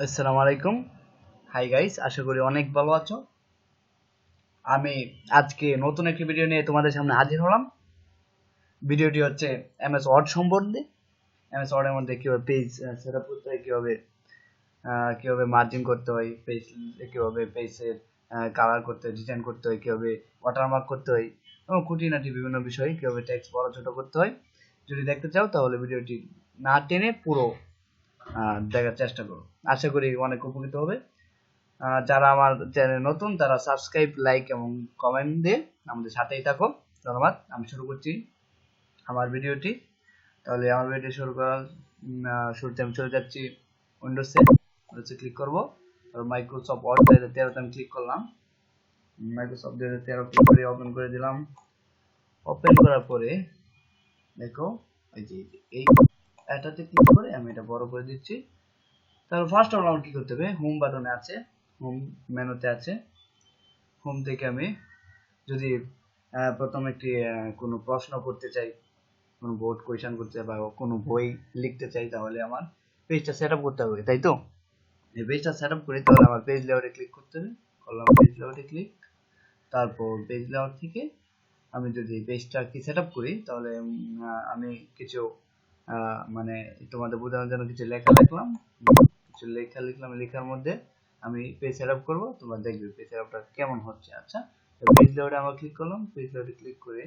আসসালামু আলাইকুম। Hi guys, আশা করি অনেক ভালো আছো। আমি আজকে নতুন একটি ভিডিও নিয়ে তোমাদের সামনে হাজির হলাম। ভিডিওটি হচ্ছে এমএস ওয়ার্ড সম্বন্ধে। এমএস ওয়ার্ডের মধ্যে কিভাবে পেজ সেটআপ করতে হয়, কিভাবে মার্জিন করতে হয়, কিভাবে পেজের কালার করতে হয়, ডিজাইন করতে হয়, কিভাবে ওয়াটারমার্ক করতে হয় এবং খুঁটিনাটি বিভিন্ন বিষয় কিভাবে টেক্সট বড় ছোট করতে হয়। যদি দেখতে চাও তাহলে ভিডিওটি না টেনে পুরো দেখার চেষ্টা করো। আশা করি অনেক উপকৃত হবে। যারা আমার চ্যানেল নতুন তারা সাবস্ক্রাইব, লাইক এবং কমেন্ট দিয়ে আমাদের সাথেই থাকো। ধন্যবাদ। আমি শুরু করছি আমার ভিডিওটি। তাহলে আমার ভিডিও শুরু করার শুরুতে আমি চলে যাচ্ছি উইন্ডোজে ক্লিক করব। তারপর মাইক্রোসফট ওয়ার্ড 2013 আমি ক্লিক করলাম। মাইক্রোসফট 2013 ক্লিক করে ওপেন করে দিলাম। ওপেন করার পরে দেখো এই যে এটাতে ক্লিক করে আমি এটা বড় করে দিচ্ছি। তারপর ফার্স্ট অফ অল কি করতে হবে, হোম বাটনে আছে, হোম মেনুতে আছে। হোম থেকে আমি যদি প্রথম একটি কোনো প্রশ্ন করতে চাই, কোনো বোর্ড কোয়েশ্চেন করতে চাই বা কোনো বই লিখতে চাই, তাহলে আমার পেজটা সেট আপ করতে হবে, তাই তো? এই পেজটা সেট আপ করে তাহলে আমার পেজ লেআউটে ক্লিক করতে হবে। করলাম পেজ লেআউটে ক্লিক। তারপর পেজ লেআউট থেকে আমি যদি পেজটা কি সেট আপ করি তাহলে আমি কিছু মানে তোমাদের বোঝানোর জন্য কিছু লেখা লিখলাম। কিছু লেখা লিখলাম, লেখার মধ্যে আমি পেজ সেটআপ করব, তোমরা দেখবে পেজ সেটআপটা কেমন হচ্ছে। আচ্ছা, তো পেজ লেআউটে আমরা ক্লিক করলাম। পেজ লেআউটে ক্লিক করে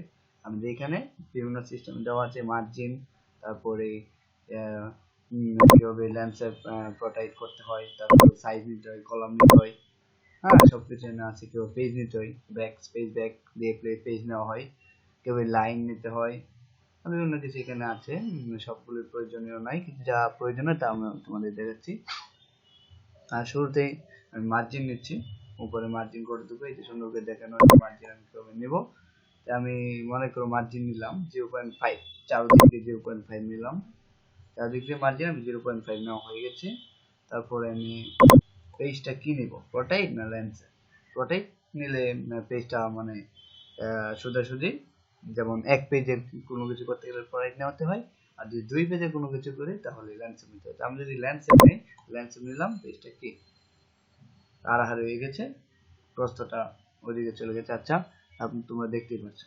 আমি এখানে বিভিন্ন সিস্টেম দেওয়া আছে, মার্জিন, তারপরে কিভাবে ল্যান্ডস্কেপ প্রোটেক্ট করতে হয়, তারপরে সাইজ নিতে হয়, কলাম নিতে হয়, হ্যাঁ সবকিছু এখানে আছে। কিভাবে পেজ নিতে হয়, ব্যাক দিয়ে পেজ নেওয়া হয়, কিভাবে লাইন নিতে হয়, বিভিন্ন কিছু এখানে আছে। সবগুলো প্রয়োজনীয় নাই, কিন্তু যা প্রয়োজনীয় তা আমি তোমাদের দেখাচ্ছি। আর শুরুতেই আমি মার্জিন নিচ্ছি, উপরে মার্জিন করে দেবো। এই যে সুন্দর করে দেখানো হচ্ছে মার্জিন আমি কিভাবে নেব। আমি মনে করো মার্জিন নিলাম 0.5, চারদিক দিয়ে 0.5 নিলাম। চারদিক দিয়ে মার্জিন আমি 0.5 নেওয়া হয়ে গেছে। তারপরে আমি পেজটা কি নেব, প্রোটেক্ট না ল্যান্ডস্কেপ? প্রোটেক্ট নিলে পেজটা মানে সোজাসুজি, যেমন এক পেজের কোনো কিছু করতে গেলে প্রোটেক্ট নেওয়াতে হয়, আর যদি দুই পেজে কোনো কিছু করি তাহলে ল্যান্ডস্কেপ নিতে হয়। আমি যদি ল্যান্ডস্কেপ নিই, ল্যান্ডস্কেপ নিলাম, পেজটা কি আড়াহাড়ি হয়ে গেছে, প্রস্থটা ওদিকে চলে গেছে। আচ্ছা, আপনি তোমরা দেখতেই পাচ্ছ।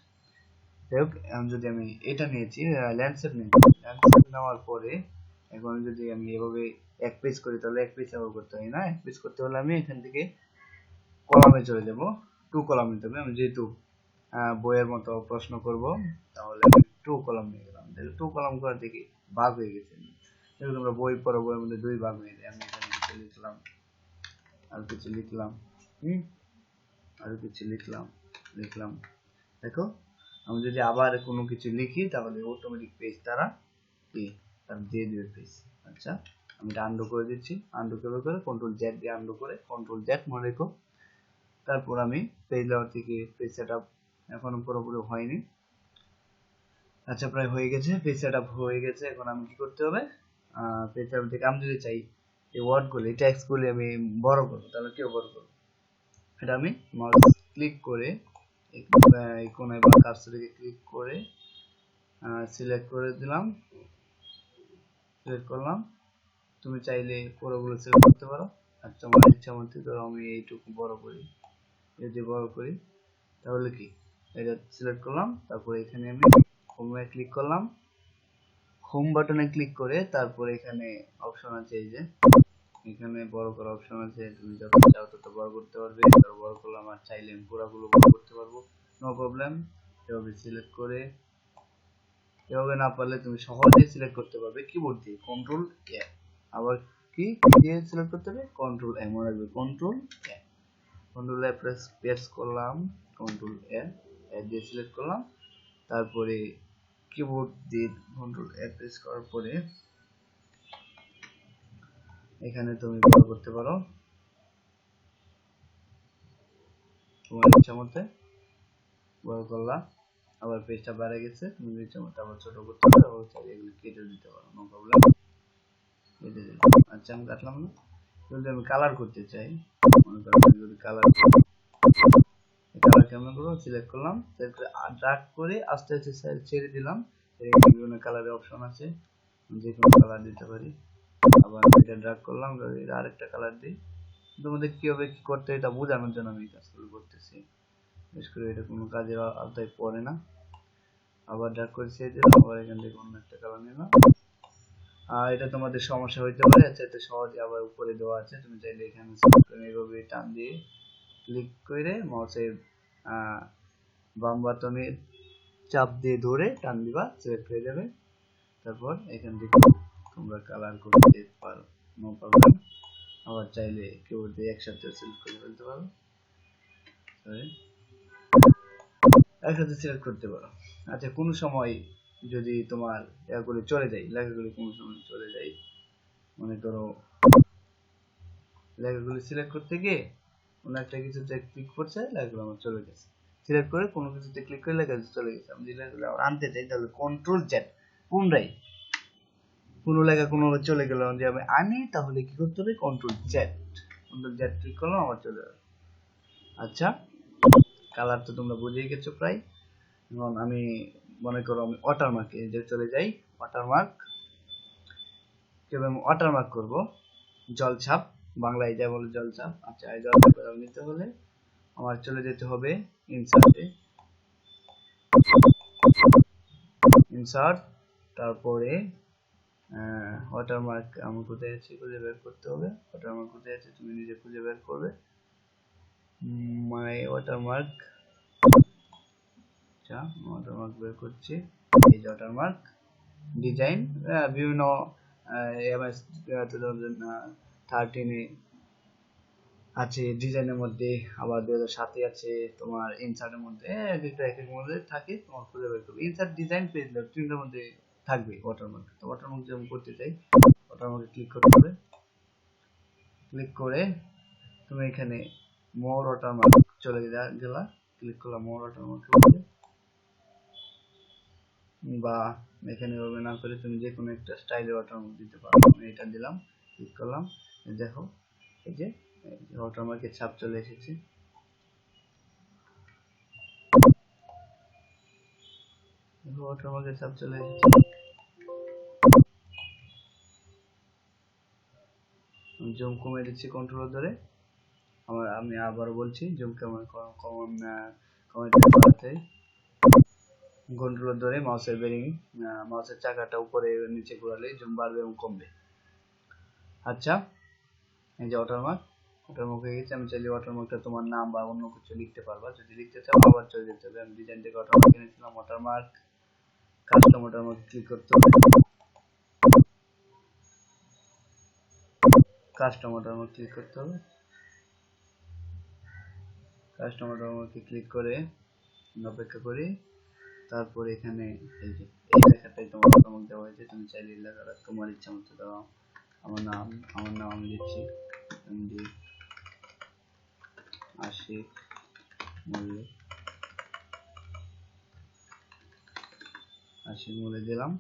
যাই হোক, যদি আমি এটা নিয়েছি, ল্যান্ডস্কেপ নিয়েছি, ল্যান্ডস্কেপ নেওয়ার পরে এখন যদি আমি এভাবে এক পেজ করি তাহলে এক পেজ আবার করতে হয় না। এক পেজ করতে হলে আমি এখান থেকে কলামে চলে যাব, টু কলাম নিতে হবে। আমি যেহেতু বইয়ের মতো প্রশ্ন করব তাহলে আমি টু কলাম নিয়ে গেলাম। টু কলাম করা দেখি ভাগ হয়ে গেছে। যেহেতু তোমরা বই পড়ো, বইয়ের মধ্যে দুই ভাগ হয়ে যায়। আমি এখানে কিছু লিখলাম, আর কিছু লিখলাম, আর কিছু লিখলাম। দেখো, আমি যদি আবার কোনো কিছু লিখি তাহলে অটোমেটিক পেজ তারা কি তার দিয়ে দিবে পেজ। আচ্ছা, আমি এটা আন্ডু করে দিচ্ছি। আন্ডু করে কন্ট্রোল জেড দিয়ে আন্ডু করে, কন্ট্রোল জেড মনে রেখো। তারপর আমি পেজ লেআউট থেকে পেজ সেটআপ এখনো পুরোপুরি হয়নি। আচ্ছা, প্রায় হয়ে গেছে, পেজ সেটআপ হয়ে গেছে। এখন আমি কি করতে হবে, পেজ সেটআপ থেকে আমি যদি চাই এই ওয়ার্ডগুলি, টেক্সটগুলি আমি বড় করব, তাহলে কেউ বড় করব। এটা আমি মাউস ক্লিক করে এই কোণায় বা কার্সরকে ক্লিক করে সিলেক্ট করে দিলাম, সিলেক্ট করলাম। তুমি চাইলে পুরোগুলো সিলেক্ট করতে পারো। আচ্ছা, আমার ইচ্ছা মতো ধরো আমি এইটুকু বড় করি, যদি বড় করি তাহলে কি এটা সিলেক্ট করলাম। তারপরে এখানে আমি হোমে ক্লিক করলাম। হোম বাটনে ক্লিক করে তারপরে এখানে অপশন আছে, এই যে এখানে বড় করার অপশন আছে। তুমি যত চাও তত বড় করতে পারবে। তার বড় করলাম, আর চাইলে আমি পুরোগুলো বড় করতে পারবো, নো প্রবলেম। এভাবে সিলেক্ট করে, এভাবে না পারলে তুমি সহজে সিলেক্ট করতে পারবে কিবোর্ড দিয়ে কন্ট্রোল এ। আবার কি দিয়ে সিলেক্ট করতে হবে, কন্ট্রোল এ মনে রাখবে, কন্ট্রোল এ। কন্ট্রোল এ প্রেস করলাম, কন্ট্রোল এ দিয়ে সিলেক্ট করলাম। তারপরে কিবোর্ড দিয়ে কন্ট্রোল এ প্রেস করার পরে এখানে তুমি বড় করতে পারো তোমার ইচ্ছা মতো। বড় করলাম, আবার পেজটা বেড়ে গেছে, তুমি ইচ্ছা মতো আবার ছোট করতে পারো, আবার চাইলে এগুলো কেটে দিতে পারো, নো প্রবলেম। কেটে দিলাম। আচ্ছা, আমি কাটলাম না। যদি আমি কালার করতে চাই, মনে করেন যদি কালার কেমন করবো, সিলেক্ট করলাম, ড্র্যাগ করে আস্তে আস্তে ছেড়ে দিলাম। বিভিন্ন কালারের অপশন আছে, যে কোনো কালার দিতে পারি। আবার এটা ড্র্যাগ করলাম, আরেকটা কালার দিই। তোমাদের কিভাবে কি করতে হয় তা বোঝানোর জন্য আমি এই কাজগুলো করতেছি, বিশেষ করে এটা কোনো কাজের আওতায় পড়ে না। আবার ড্র্যাগ করেছি, আবার এখান থেকে অন্য একটা কালার নিলাম। এটা তোমাদের সমস্যা হইতে পারে, এতে সহজে আবার উপরে দেওয়া আছে, তুমি চাইলে এখানে এইভাবে টান দিয়ে ক্লিক করে মাউসের বাম বাটনে চাপ দিয়ে ধরে টান দিবা, সিলেক্ট হয়ে যাবে। তারপর এখান থেকে তোমরা কালার করে দিতে পারো, নো প্রবলেম। আবার চাইলে কিবোর্ড দিয়ে একসাথে সিলেক্ট করে ফেলতে পারো, একসাথে সিলেক্ট করতে পারো। আচ্ছা, কোনো সময় যদি তোমার এগুলো চলে যায়, লেখাগুলি কোনো সময় চলে যায়, মনে করো লেখাগুলি সিলেক্ট করতে গিয়ে কোনো একটা কিছুতে ক্লিক করছে, লেখাগুলো আমার চলে গেছে। সিলেক্ট করে কোনো কিছুতে ক্লিক করে লেখা চলে গেছে। আমি যদি লেখাগুলো আনতে চাই তাহলে কন্ট্রোল জেড, পুনরায় কোনো লেখা কোনোভাবে চলে গেল, যদি আমি আনি তাহলে কি করতে হবে, কন্ট্রোল জেড ক্লিক করলাম, আমার চলে যাবে। আচ্ছা, কালার তো তোমরা বুঝেই গেছো প্রায়। এবং আমি মনে করো আমি ওয়াটারমার্কে যে চলে যাই, ওয়াটারমার্ক কিভাবে ওয়াটারমার্ক করব, জলছাপ, বাংলায় যা বলে জলছাপ। আচ্ছা, এই জলছাপ নিতে হলে আমার চলে যেতে হবে ইনসার্টে, ইনসার্ট, তারপরে ওয়াটারমার্ক আমি কোথায় আছি খুঁজে বের করতে হবে। ওয়াটারমার্ক কোথায় আছে তুমি নিজে খুঁজে বের করবে। মাই ওয়াটারমার্ক, আচ্ছা ওয়াটারমার্ক বের করছি, এই যে ওয়াটারমার্ক ডিজাইন, বিভিন্ন এমএস 2013 আছে ডিজাইনের মধ্যে, আবার 2007 আছে তোমার ইনসার্টের মধ্যে, এক মধ্যে থাকে, তোমার খুঁজে বের করবে। ইনসার্ট, ডিজাইন, পেজ লেআউট তিনটার মধ্যে থাকবে ওয়াটারমার্ক। তো ওয়াটারমার্ক যেমন করতে চাই, ওয়াটারমার্কে ক্লিক করতে হবে। ক্লিক করে তুমি এখানে মোর ওয়াটারমার্ক চলে গেলা, ক্লিক করলাম মোর ওয়াটারমার্কের মধ্যে, বা এখানে এভাবে না করে তুমি যে কোনো একটা স্টাইলের ওয়াটারমার্ক দিতে পারো। আমি এটা দিলাম, ক্লিক করলাম, দেখো এই যে ওয়াটারমার্কের ছাপ চলে এসেছে। ওয়াটারমার্কের ছাপ চলে এসেছে। জুম কমিয়ে দিচ্ছি কন্ট্রোল ধরে। আমি আবার বলছি জুম কেমন কমাতে, কন্ট্রোল ধরে মাউসের বেরিং, মাউসের চাকাটা উপরে নিচে ঘোরালে জুম বাড়বে এবং কমবে। আচ্ছা, এই যে ওয়াটারমার্ক হয়ে গেছে। আমি চাইলে ওয়াটারমার্কটা তোমার নাম বা অন্য কিছু লিখতে পারবা, যদি লিখতে চাও আবার চলে যেতে হবে। আমি ডিজাইন থেকে ওয়াটারমার্ক কিনেছিলাম, ওয়াটারমার্ক কাস্টম ওয়াটারমার্ক ক্লিক করতে হবে, কাস্টম ওয়াটারমার্ক ক্লিক করতে হবে। কাস্টম ওয়াটারমার্কে ক্লিক করে অপেক্ষা করি। তারপর এখানে এই যে এই লেখাটাই তোমার ওয়াটারমার্ক দেওয়া হয়েছে, তুমি চাইলে এই লেখাটা তোমার ইচ্ছা মতো দাও। আমার নাম আমি লিখছি এমডি আশিক মল্লিক, আশিক মল্লিক দিলাম।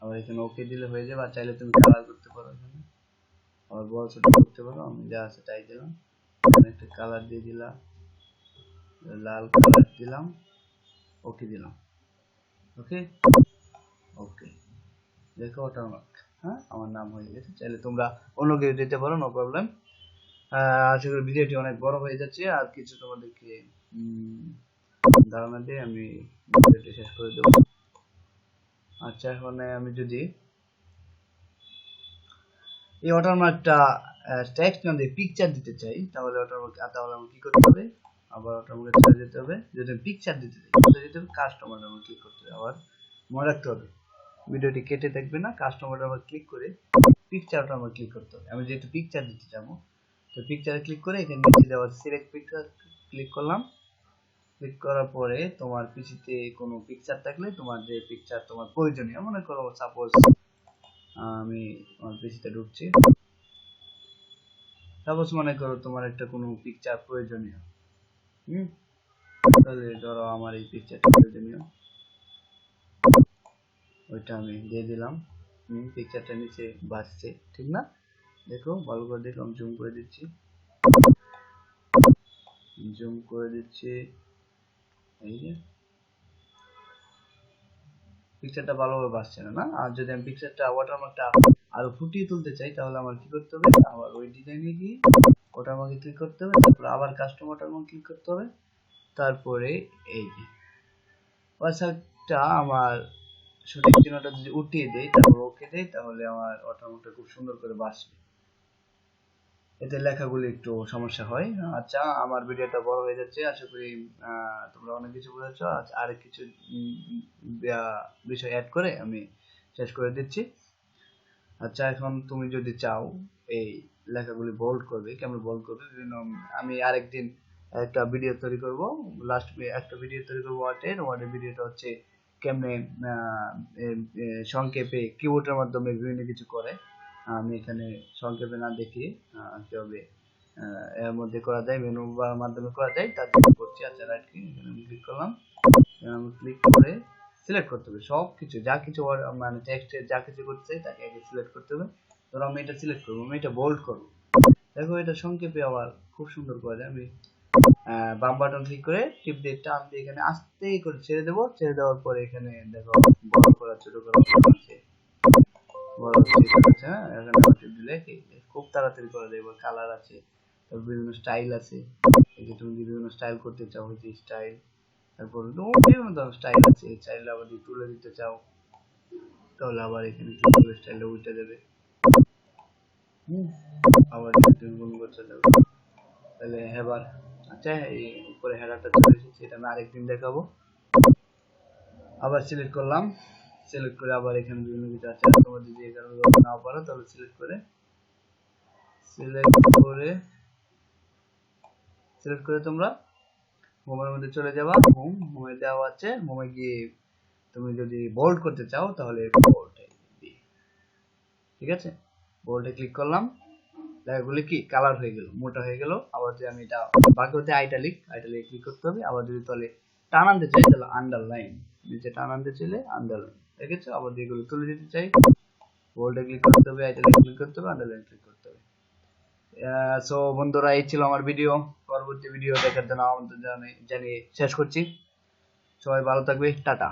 আবার এখানে ওকে দিলে হয়ে যাবে। আর চাইলে তুমি কালার করতে পারো, এখানে আবার বড় ছোট করতে পারো। আমি যা আছে তাই দিলাম, একটা কালার দিয়ে দিলাম, লাল কালার দিলাম, ওকে দিলাম। ওকে ওকে, দেখো ওয়াটারমার্ক, হ্যাঁ আমার নাম হয়ে গেছে। চাইলে তোমরা অন্য কেউ দিতে পারো, নো প্রবলেম। আশা করি ভিডিওটি অনেক বড় হয়ে যাচ্ছে, আর কিছু তোমাদেরকে ধারণা দিয়ে আমি ভিডিওটি শেষ করে দেব। আচ্ছা, এখন আমি যদি এই ওয়াটারমার্কটা টেক্সট না দিয়ে পিকচার দিতে চাই, তাহলে তাহলে আমাকে কি করতে হবে, আবার ওয়াটারমার্কে চলে যেতে হবে। যদি পিকচার দিতে চাই কোথায় যেতে হবে, কাস্টম ওয়াটারমার্ক ক্লিক করতে হবে। আবার মনে রাখতে হবে ভিডিওটি কেটে থাকবে না, কাস্টম ওয়াটারমার্ক ক্লিক করে পিকচার ওয়াটারমার্ক ক্লিক করতে হবে। আমি যেহেতু পিকচার দিতে যাবো, তো পিকচারে ক্লিক করে এখানে নিচে দেওয়া সিলেক্ট পিকচার ক্লিক করলাম। ক্লিক করার পরে তোমার পিসিতে কোনো পিকচার থাকলে, তোমার যে পিকচার তোমার প্রয়োজনীয়, মনে করো সাপোজ আমি আমার পিসিতে ঢুকছি, সাপোজ মনে করো তোমার একটা কোনো পিকচার প্রয়োজনীয়, তাহলে ধরো আমার এই পিকচারটা প্রয়োজনীয়, ওইটা আমি দিয়ে দিলাম। পিকচারটা নিচে বাজছে, ঠিক না? দেখো ভালো করে দেখো, আমি জুম করে দিচ্ছি, এই যে পিকচারটা ভালোভাবে বাজছে না। আর যদি আমি পিকচারটা ওয়াটারমার্কটা আরো ফুটিয়ে তুলতে চাই, তাহলে আমার কি করতে হবে, আবার ওই ডিজাইনে গিয়ে ওটারমধ্যে ক্লিক করতে হবে, তারপর আবার কাস্টম ওয়াটারমার্ক ক্লিক করতে হবে, তারপরে এই যে ওয়েবসাইটটা আমার সঠিক চিহ্নটা যদি উঠিয়ে দেই, তারপর ওকে দেই, তাহলে আমার ওয়াটারমার্কটা খুব সুন্দর করে বাসবে। এতে লেখাগুলি একটু সমস্যা হয়। আচ্ছা, আমার ভিডিওটা বড় হয়ে যাচ্ছে, আশা করি তোমরা অনেক কিছু বুঝেছো। আর কিছু বিষয় অ্যাড করে আমি শেষ করে দিচ্ছি। আচ্ছা, এখন তুমি যদি চাও এই লেখাগুলি বোল্ড করবে, কেমন বোল্ড করবে বিভিন্ন, আমি আরেকদিন একটা ভিডিও তৈরি করব, একটা ভিডিও তৈরি করব ওয়ার্ডের ভিডিওটা হচ্ছে কেমনে সংক্ষেপে কিবোর্ডের মাধ্যমে বিভিন্ন কিছু করে। আমি এখানে সংক্ষেপে না দেখিয়ে কিভাবে এর মধ্যে করা যায়, মেনু বার মাধ্যমে করা যায় তার জন্য করছি। আচ্ছা, রাইট ক্লিক করলাম, ক্লিক করে সিলেক্ট করতে হবে সব কিছু, যা কিছু মানে টেক্সটে যা কিছু করতে তাকে আগে সিলেক্ট করতে হবে। ধরো আমি এটা সিলেক্ট করবো, আমি এটা বোল্ড করবো, দেখো এটা সংক্ষেপে আবার খুব সুন্দর করা যায়। আমি বাম বাটন ক্লিক করে টিপ দিয়ে টান দিয়ে এখানে আস্তে করে ছেড়ে দেবো, ছেড়ে দেওয়ার পরে এখানে দেখো বড় করা ছোট করা আছে, বড় আছে, হ্যাঁ এখানে টিপ দিলে খুব তাড়াতাড়ি করা যায়। কালার আছে, তারপর বিভিন্ন স্টাইল আছে, এই যে তুমি বিভিন্ন স্টাইল করতে চাও, এই যে স্টাইল, তারপর বিভিন্ন ধরনের স্টাইল আছে। এই স্টাইল আবার যদি তুলে দিতে চাও, তাহলে আবার এখানে তুলে স্টাইলটা উল্টে দেবে, আবার যদি তুমি গুণ করতে যাও তাহলে হেবার। আচ্ছা, এই উপরে হেডারটা চলে এসেছে, এটা আমি আরেকদিন দেখাবো। আবার সিলেক্ট করলাম, সিলেক্ট করে আবার এখানে বিভিন্ন কিছু আছে, তোমরা যদি এই কারণে নাও পারো তাহলে সিলেক্ট করে তোমরা হোমের মধ্যে চলে যাবা। হোমে দেওয়া আছে, হোমে গিয়ে তুমি যদি বোল্ড করতে চাও তাহলে বোল্ডে, ঠিক আছে, বোল্ডে ক্লিক করলাম, লেখাগুলি কি কালার হয়ে গেল, মোটা হয়ে গেল। আবার যদি আমি এটা বাকি হতে আইটালিক ক্লিক করতে হবে। আবার যদি তাহলে টান আনতে চাই তাহলে আন্ডারলাইন, নিচে টান আনতে চাইলে আন্ডারলাইন, দেখেছো। আবার যেগুলো তুলে দিতে চাই বোল্ডে ক্লিক করতে হবে, আইটালিক ক্লিক করতে হবে, আন্ডারলাইন ক্লিক করতে হবে। সো বন্ধুরা, এই ছিল আমার ভিডিও। পরবর্তী ভিডিও দেখার জন্য আমন্ত্রণ জানিয়ে শেষ করছি। সবাই ভালো থাকবে, টাটা।